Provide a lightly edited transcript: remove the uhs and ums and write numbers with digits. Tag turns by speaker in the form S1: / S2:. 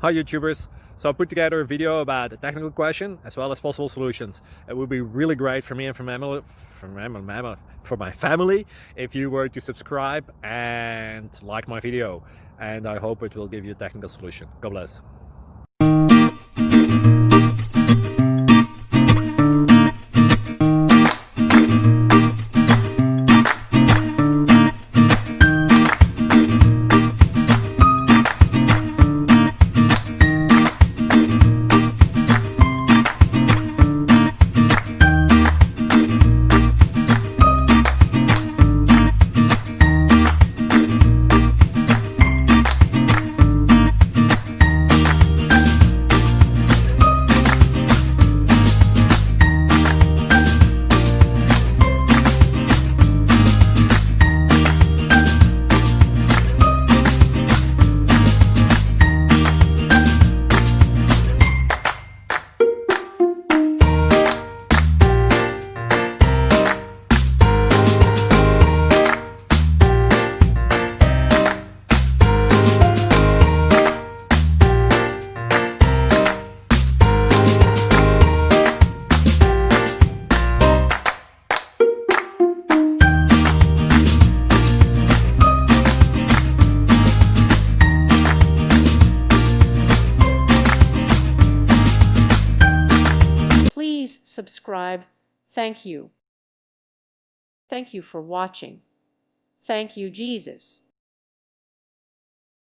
S1: Hi YouTubers! So I put together a video about a technical question as well as possible solutions. It would be really great for me and for my family if you were to subscribe and like my video, and I hope it will give you a technical solution. God bless.
S2: Please subscribe. Thank you. Thank you for watching. Thank you, Jesus.